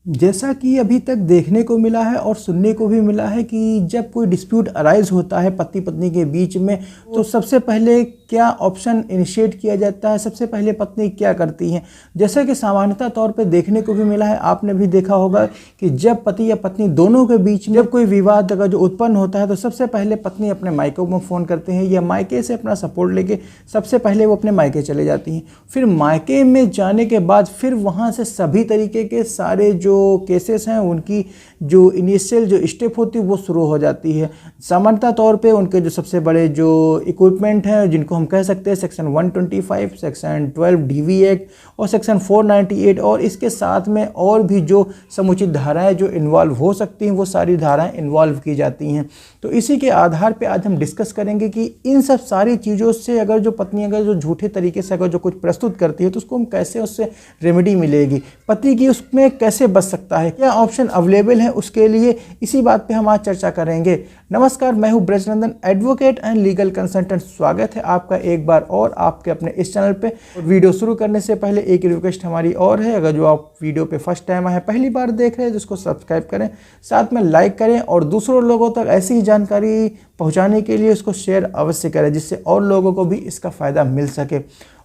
जैसा कि अभी तक देखने को मिला है और सुनने को भी मिला है कि जब कोई डिस्प्यूट अराइज होता है पति पत्नी के बीच में, तो सबसे पहले क्या ऑप्शन इनिशिएट किया जाता है, सबसे पहले पत्नी क्या करती है। जैसा कि सामान्यतः तौर पे देखने को भी मिला है, आपने भी देखा होगा कि जब पति या पत्नी दोनों के बीच में जब कोई विवाद अगर जो उत्पन्न होता है तो सबसे पहले पत्नी अपने मायके में फ़ोन करते हैं या मायके से अपना सपोर्ट लेके सबसे पहले वो अपने मायके चले जाती हैं। फिर मायके में जाने के बाद फिर वहाँ से सभी तरीके के सारे जो केसेस हैं उनकी जो इनिशियल जो स्टेप होती है वो शुरू हो जाती है। सामान्यतः तौर पे उनके जो सबसे बड़े जो इक्विपमेंट हैं जिनको हम कह सकते हैं सेक्शन 125, सेक्शन 12 DV एक्ट और सेक्शन 498 और इसके साथ में और भी जो समुचित धाराएं जो इन्वॉल्व हो सकती हैं वो सारी धाराएं इन्वॉल्व की जाती हैं। तो इसी के आधार पे आज हम डिस्कस करेंगे कि इन सब सारी चीज़ों से अगर जो पत्नी अगर जो झूठे तरीके से अगर जो कुछ प्रस्तुत करती है तो उसको हम कैसे उससे रेमेडी मिलेगी, पति की उसमें कैसे बच सकता है, क्या ऑप्शन अवेलेबल है उसके लिए, इसी बात पे हम आज चर्चा करेंगे। नमस्कार, मैं हूं Brajnandan, advocate and legal consultant. स्वागत है आपका एक बार और आपके अपने इस चैनल पे। वीडियो शुरू करने से पहले एक रिक्वेस्ट हमारी और है, अगर जो आप वीडियो पे फर्स्ट टाइम आए पहली बार देख रहे हैं तो उसको सब्सक्राइब करें, साथ में लाइक करें और दूसरों लोगों तक ऐसी ही जानकारी पहुँचाने के लिए उसको शेयर अवश्य करें जिससे और लोगों को भी इसका फ़ायदा मिल सके।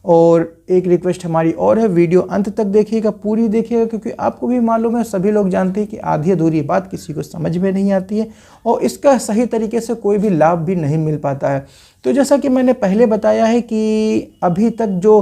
और एक रिक्वेस्ट हमारी और है, वीडियो अंत तक देखिएगा, पूरी देखिएगा, क्योंकि आपको भी मालूम है, सभी लोग जानते हैं कि आधी अधूरी बात किसी को समझ में नहीं आती है और इसका सही तरीके से कोई भी लाभ भी नहीं मिल पाता है। तो जैसा कि मैंने पहले बताया है कि अभी तक जो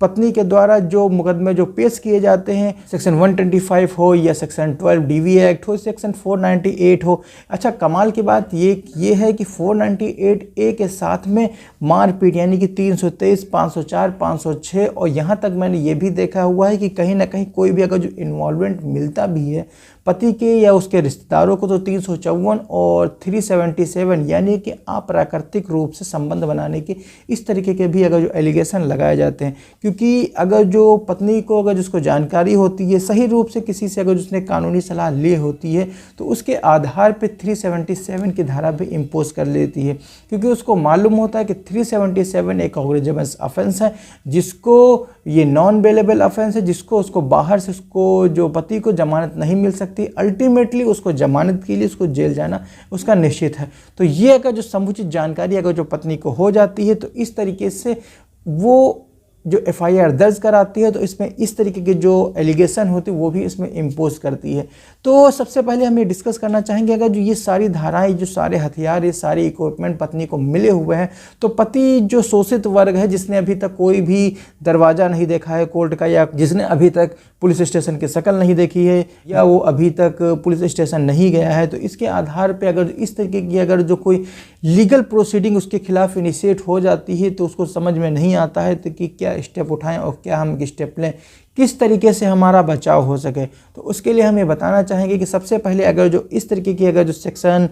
पत्नी के द्वारा जो मुकदमे जो पेश किए जाते हैं, सेक्शन 125 हो या सेक्शन 12 DV एक्ट हो, सेक्शन 498 हो। अच्छा, कमाल की बात ये है कि 498A के साथ में मारपीट यानी कि 323, 504, 506 और यहाँ तक मैंने ये भी देखा हुआ है कि कहीं ना कहीं कोई भी अगर जो इन्वॉल्वमेंट मिलता भी है पति के या उसके रिश्तेदारों को तो 354 और 377 यानी कि अप्राकृतिक रूप से संबंध बनाने के इस तरीके के भी अगर जो एलिगेशन लगाए जाते हैं। क्योंकि अगर जो पत्नी को अगर जिसको जानकारी होती है सही रूप से किसी से अगर उसने कानूनी सलाह ली होती है तो उसके आधार पे 377 की धारा भी इम्पोज कर लेती है, क्योंकि उसको मालूम होता है कि 377 एक ऑग्रेजेबल ऑफेंस है, जिसको ये नॉन बेलेबल ऑफेंस है, जिसको उसको बाहर से उसको जो पति को जमानत नहीं मिल सकती, अल्टीमेटली उसको जमानत के लिए उसको जेल जाना उसका निश्चित है। तो ये अगर जो समुचित जानकारी अगर जो पत्नी को हो जाती है तो इस तरीके से वो जो FIR दर्ज कराती है तो इसमें इस तरीके के जो एलिगेशन होते हैं वो भी इसमें इम्पोज करती है। तो सबसे पहले हम ये डिस्कस करना चाहेंगे, अगर जो ये सारी धाराएं जो सारे हथियार ये सारे इक्विपमेंट पत्नी को मिले हुए हैं तो पति जो शोषित वर्ग है जिसने अभी तक कोई भी दरवाज़ा नहीं देखा है कोर्ट का, या जिसने अभी तक पुलिस स्टेशन की शक्ल नहीं देखी है, या वो अभी तक पुलिस स्टेशन नहीं गया है, तो इसके आधार पर अगर इस तरीके की अगर जो कोई लीगल प्रोसीडिंग उसके खिलाफ इनिशिएट हो जाती है तो उसको समझ में नहीं आता है तो कि क्या स्टेप उठाएं और क्या हम स्टेप लें, किस तरीके से हमारा बचाव हो सके। तो उसके लिए हम ये बताना चाहेंगे कि सबसे पहले अगर जो इस तरीके की अगर जो सेक्शन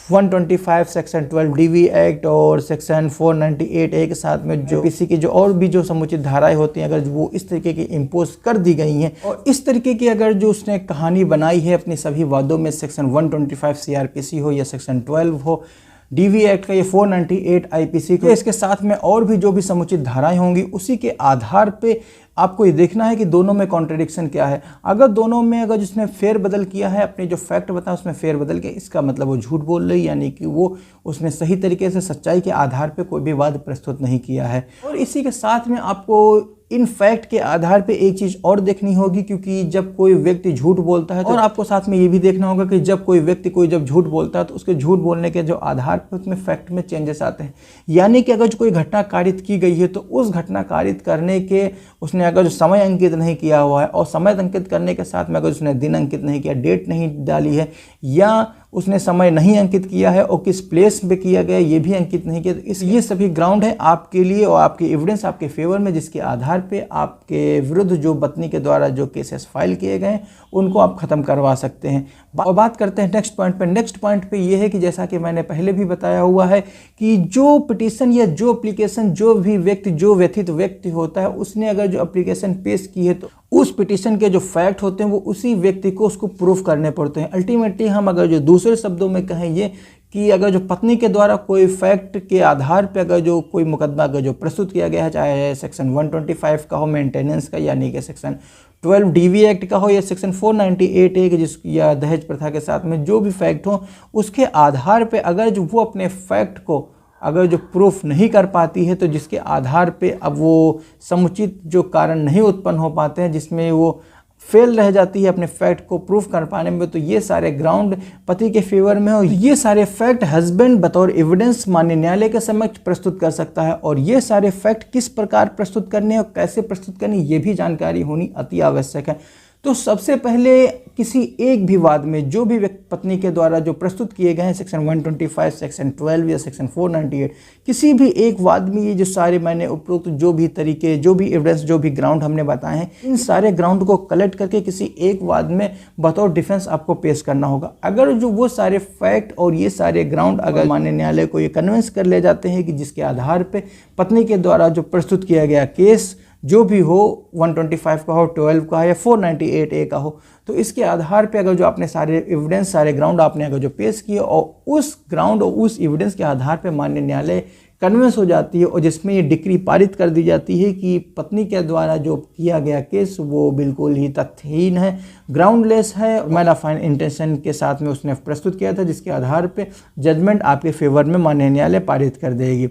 125, सेक्शन 12 DV एक्ट और सेक्शन 498A के साथ में जो किसी की जो और भी जो समुचित धाराएं होती हैं अगर वो इस तरीके की इम्पोज कर दी गई हैं और इस तरीके की अगर जो उसने कहानी बनाई है अपने सभी वादों में, सेक्शन 125 CRPC हो या सेक्शन 12 हो DV एक्ट का, ये 498 IPC का, इसके साथ में और भी जो भी समुचित धाराएं होंगी उसी के आधार पे आपको ये देखना है कि दोनों में कॉन्ट्रडिक्शन क्या है। अगर दोनों में अगर जिसने फेरबदल किया है अपने जो फैक्ट बताया उसमें फेरबदल के, इसका मतलब वो झूठ बोल रही, यानी कि वो उसने सही तरीके से सच्चाई के आधार पे कोई भी वाद प्रस्तुत नहीं किया है। और इसी के साथ में आपको इन फैक्ट के आधार पे एक चीज़ और देखनी होगी, क्योंकि जब कोई व्यक्ति झूठ बोलता है तो और आपको साथ में ये भी देखना होगा कि जब कोई व्यक्ति जब झूठ बोलता है तो उसके झूठ बोलने के जो आधार पे उसमें फैक्ट में चेंजेस आते हैं। यानी कि अगर जो कोई घटना कारित की गई है तो उस घटना कारित करने के उसने अगर जो समय अंकित नहीं किया हुआ है और समय अंकित करने के साथ में अगर उसने दिन अंकित नहीं किया, डेट नहीं डाली है, या उसने समय नहीं अंकित किया है और किस प्लेस पे किया गया ये भी अंकित नहीं किया, तो ये सभी ग्राउंड है आपके लिए और आपके एविडेंस आपके फेवर में, जिसके आधार पे आपके विरुद्ध जो पत्नी के द्वारा जो केसेस फाइल किए गए उनको आप ख़त्म करवा सकते हैं। और बात करते हैं नेक्स्ट पॉइंट पे। नेक्स्ट पॉइंट पे ये है कि जैसा कि मैंने पहले भी बताया हुआ है कि जो पिटीशन या जो एप्लीकेशन जो भी व्यक्ति जो व्यथित व्यक्ति होता है उसने अगर जो एप्लीकेशन पेश की है तो उस पिटीशन के जो फैक्ट होते हैं वो उसी व्यक्ति को उसको प्रूफ करने पड़ते हैं। अल्टीमेटली हम अगर जो दूसरे शब्दों में कहें ये कि अगर जो पत्नी के द्वारा कोई फैक्ट के आधार पे अगर जो कोई मुकदमा अगर जो प्रस्तुत किया गया है, चाहे सेक्शन 125 का हो मेंटेनेंस का, यानी कि सेक्शन 12 DV एक्ट का हो या सेक्शन 498A जिस या दहेज प्रथा के साथ में जो भी फैक्ट हो, उसके आधार पे अगर जो वो अपने फैक्ट को अगर जो प्रूफ नहीं कर पाती है, तो जिसके आधार पे अब वो समुचित जो कारण नहीं उत्पन्न हो पाते हैं, जिसमें वो फेल रह जाती है अपने फैक्ट को प्रूफ कर पाने में, तो ये सारे ग्राउंड पति के फेवर में हो। ये सारे फैक्ट हस्बैंड बतौर एविडेंस माननीय न्यायालय के समक्ष प्रस्तुत कर सकता है। और ये सारे फैक्ट किस प्रकार प्रस्तुत करने और कैसे प्रस्तुत करने, ये भी जानकारी होनी अति आवश्यक है। तो सबसे पहले किसी एक भी वाद में जो भी पत्नी के द्वारा जो प्रस्तुत किए गए हैं सेक्शन 125, सेक्शन 12 या सेक्शन 498, किसी भी एक वाद में ये जो सारे मैंने उपरोक्त जो भी तरीके, जो भी एविडेंस, जो भी ग्राउंड हमने बताए हैं, इन सारे ग्राउंड को कलेक्ट करके किसी एक वाद में बतौर डिफेंस आपको पेश करना होगा। अगर जो वो सारे फैक्ट और ये सारे ग्राउंड अगर माननीय न्यायालय को ये कन्विंस कर ले जाते हैं कि जिसके आधार पर पत्नी के द्वारा जो प्रस्तुत किया गया केस जो भी हो, 125 का हो, 12 का या 498A का हो, तो इसके आधार पे अगर जो आपने सारे एविडेंस, सारे ग्राउंड आपने अगर जो पेश किए और उस ग्राउंड और उस एविडेंस के आधार पे माननीय न्यायालय कन्विंस हो जाती है और जिसमें ये डिक्री पारित कर दी जाती है कि पत्नी के द्वारा जो किया गया केस वो बिल्कुल ही तथ्यहीन है, ग्राउंडलेस है, मैलाफाइन इंटेंशन के साथ में उसने प्रस्तुत किया था, जिसके आधार पे जजमेंट आपके फेवर में माननीय न्यायालय पारित कर देगी।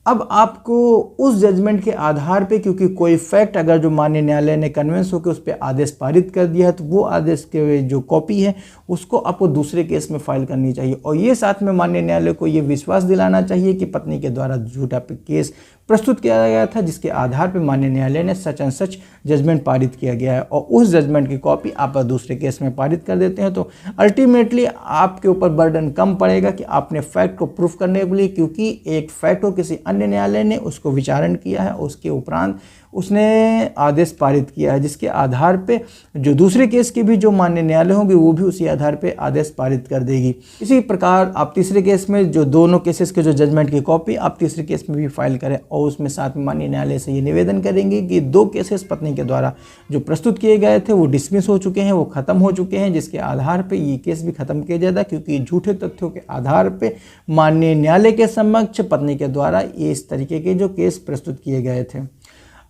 अब आपको उस जजमेंट के आधार पे, क्योंकि कोई फैक्ट अगर जो माननीय न्यायालय ने कन्विंस होकर उस पर आदेश पारित कर दिया है, तो वो आदेश के जो कॉपी है उसको आपको दूसरे केस में फाइल करनी चाहिए। और ये साथ में माननीय न्यायालय को ये विश्वास दिलाना चाहिए कि पत्नी के द्वारा झूठा केस प्रस्तुत किया गया था, जिसके आधार पर माननीय न्यायालय ने सच एंड सच जजमेंट पारित किया गया है, और उस जजमेंट की कॉपी आप दूसरे केस में पारित कर देते हैं। तो अल्टीमेटली आपके ऊपर बर्डन कम पड़ेगा कि आपने फैक्ट को प्रूफ करने के लिए, क्योंकि एक फैक्ट को किसी अन्य न्यायालय ने उसको विचारण किया है, उसके उपरांत उसने आदेश पारित किया है, जिसके आधार पे जो दूसरे केस के भी जो मान्य न्यायालय होंगे वो भी उसी आधार पे आदेश पारित कर देगी। इसी प्रकार आप तीसरे केस में जो दोनों केसेस के जो जजमेंट की कॉपी आप तीसरे केस में भी फाइल करें और उसमें साथ में माननीय न्यायालय से ये निवेदन करेंगे कि 2 केसेस पत्नी के द्वारा जो प्रस्तुत किए गए थे वो डिसमिस हो चुके हैं, वो खत्म हो चुके हैं, जिसके आधार पर ये केस भी खत्म किया जाता, क्योंकि झूठे तथ्यों के आधार पर माननीय न्यायालय के समक्ष पत्नी के द्वारा ये इस तरीके के जो केस प्रस्तुत किए गए थे।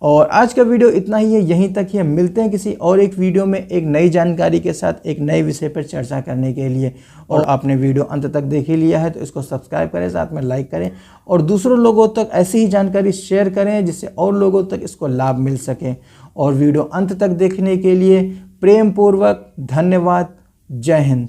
और आज का वीडियो इतना ही है, यहीं तक ही। मिलते हैं किसी और एक वीडियो में एक नई जानकारी के साथ, एक नए विषय पर चर्चा करने के लिए। और आपने वीडियो अंत तक देख ही लिया है तो इसको सब्सक्राइब करें, साथ में लाइक करें और दूसरों लोगों तक ऐसी ही जानकारी शेयर करें जिससे और लोगों तक इसको लाभ मिल सके। और वीडियो अंत तक देखने के लिए प्रेम पूर्वक धन्यवाद। जय हिंद।